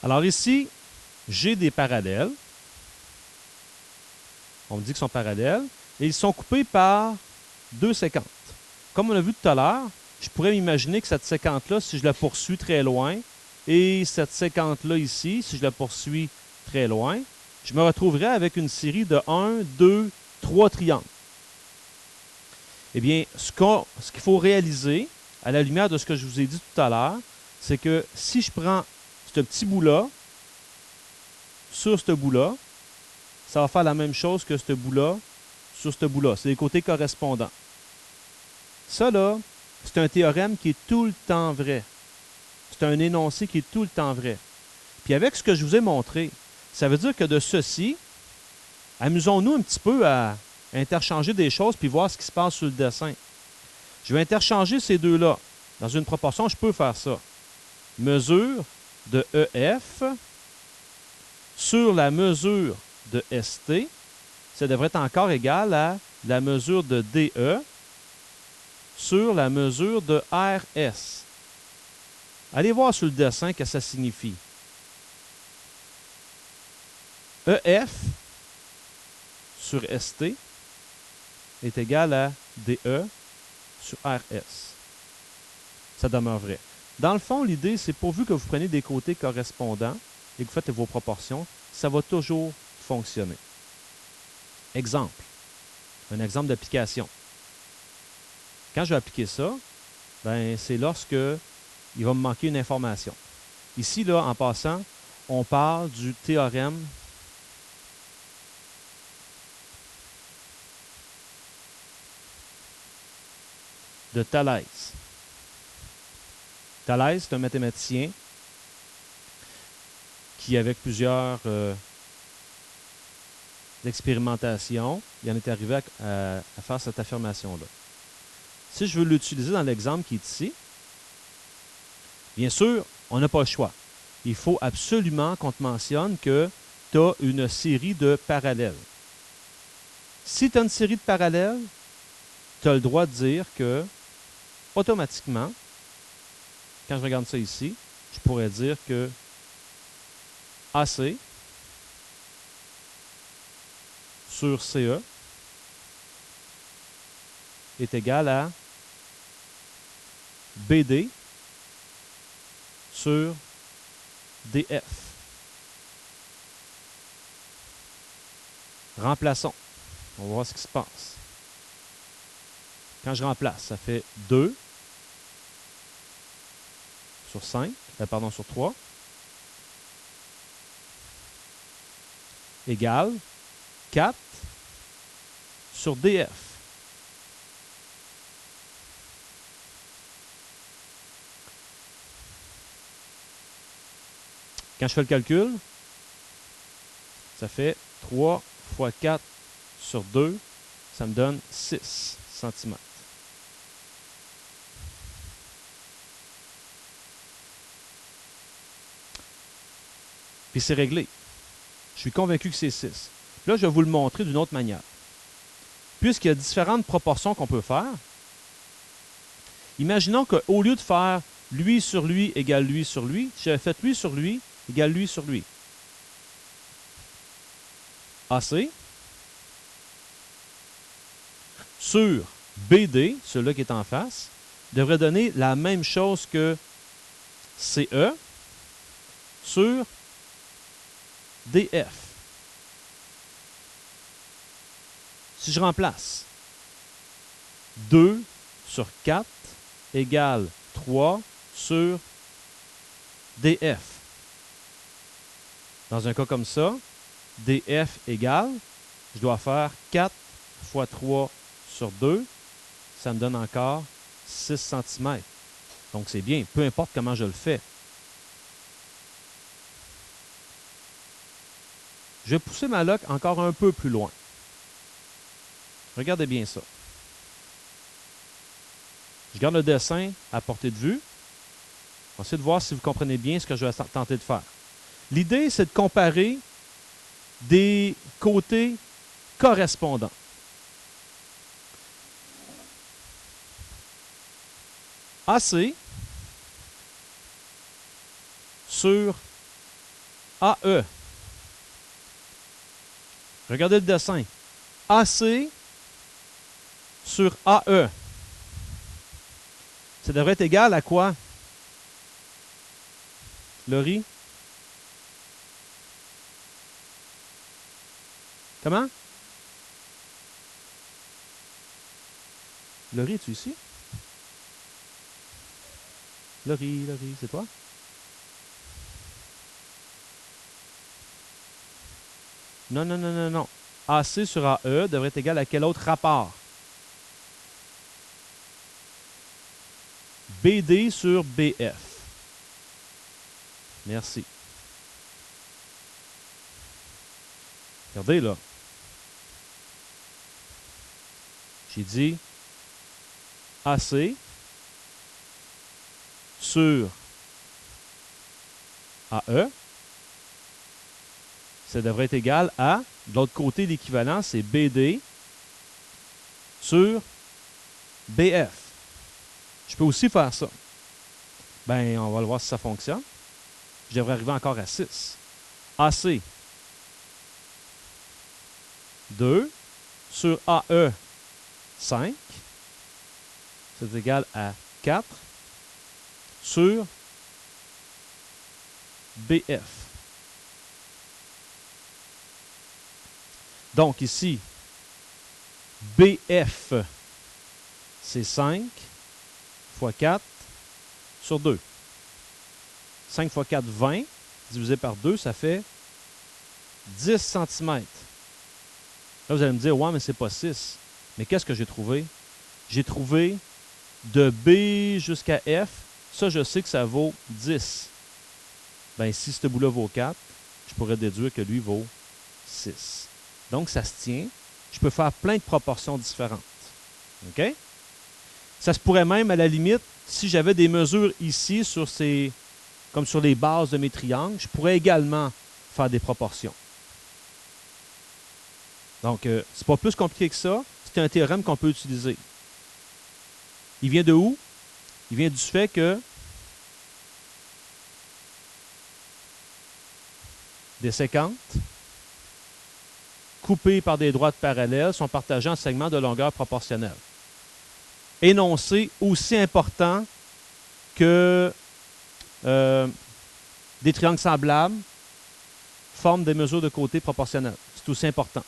Alors ici, j'ai des parallèles. On me dit qu'ils sont parallèles. Et ils sont coupés par deux séquences. Comme on a vu tout à l'heure, je pourrais m'imaginer que cette séquence-là, si je la poursuis très loin, et cette séquence-là ici, si je la poursuis très loin, je me retrouverai avec une série de 1, 2, 3 triangles. Eh bien, ce qu'il faut réaliser, à la lumière de ce que je vous ai dit tout à l'heure, c'est que si je prends ce petit bout-là, sur ce bout-là, ça va faire la même chose que ce bout-là, sur ce bout-là. C'est les côtés correspondants. Ça, là, c'est un théorème qui est tout le temps vrai. C'est un énoncé qui est tout le temps vrai. Puis avec ce que je vous ai montré, ça veut dire que de ceci, amusons-nous un petit peu à interchanger des choses puis voir ce qui se passe sur le dessin. Je vais interchanger ces deux-là. Dans une proportion, je peux faire ça. Mesure de EF sur la mesure de ST, ça devrait être encore égal à la mesure de DE sur la mesure de RS. Allez voir sur le dessin ce que ça signifie. EF sur ST est égal à DE sur RS. Ça demeure vrai. Dans le fond, l'idée, c'est pourvu que vous preniez des côtés correspondants et que vous faites vos proportions, ça va toujours fonctionner. Exemple. Un exemple d'application. Quand je vais appliquer ça, ben, c'est lorsque il va me manquer une information. Ici, là, en passant, on parle du théorème de Thalès. Thalès, c'est un mathématicien qui, avec plusieurs expérimentations, il en est arrivé à faire cette affirmation-là. Si je veux l'utiliser dans l'exemple qui est ici, bien sûr, on n'a pas le choix. Il faut absolument qu'on te mentionne que tu as une série de parallèles. Si tu as une série de parallèles, tu as le droit de dire que, automatiquement, quand je regarde ça ici, je pourrais dire que AC sur CE est égal à BD sur DF. Remplaçons. On va voir ce qui se passe. Quand je remplace, ça fait 2 sur 5, pardon, sur 3, égale 4 sur DF. Quand je fais le calcul, ça fait 3 fois 4 sur 2, ça me donne 6 cm. Puis c'est réglé. Je suis convaincu que c'est 6. Là, je vais vous le montrer d'une autre manière. Puisqu'il y a différentes proportions qu'on peut faire, imaginons qu'au lieu de faire lui sur lui égale lui sur lui, j'avais fait lui sur lui égale lui sur lui. AC sur BD, celui-là qui est en face, devrait donner la même chose que CE sur DF. Si je remplace 2 sur 4 égale 3 sur DF. Dans un cas comme ça, DF égale, je dois faire 4 fois 3 sur 2, ça me donne encore 6 cm. Donc c'est bien, peu importe comment je le fais. Je vais pousser ma loc encore un peu plus loin. Regardez bien ça. Je garde le dessin à portée de vue. On va essayer de voir si vous comprenez bien ce que je vais tenter de faire. L'idée, c'est de comparer des côtés correspondants. AC sur AE. Regardez le dessin. AC sur AE. Ça devrait être égal à quoi? Laurie? Comment? Laurie, es-tu ici? Laurie, c'est toi? Non, non, non, non, non. AC sur AE devrait être égal à quel autre rapport? BD sur BF. Merci. Regardez là. J'ai dit AC sur AE. Ça devrait être égal à, de l'autre côté, l'équivalent, c'est BD sur BF. Je peux aussi faire ça. Ben, on va le voir si ça fonctionne. Je devrais arriver encore à 6. AC 2 sur AE 5. C'est égal à 4 sur BF. Donc ici, BF, c'est 5 fois 4 sur 2. 5 fois 4, 20. Divisé par 2, ça fait 10 cm. Là, vous allez me dire, ouais, mais c'est pas 6. Mais qu'est-ce que j'ai trouvé? J'ai trouvé de B jusqu'à F. Ça, je sais que ça vaut 10. Bien, si ce bout-là vaut 4, je pourrais déduire que lui vaut 6. Donc, ça se tient. Je peux faire plein de proportions différentes. OK? Ça se pourrait même, à la limite, si j'avais des mesures ici, sur ces, comme sur les bases de mes triangles, je pourrais également faire des proportions. Donc, c'est pas plus compliqué que ça. C'est un théorème qu'on peut utiliser. Il vient de où? Il vient du fait que des séquentes coupées par des droites parallèles sont partagées en segments de longueur proportionnelle. Énoncé aussi important que des triangles semblables forment des mesures de côté proportionnelles. C'est aussi important.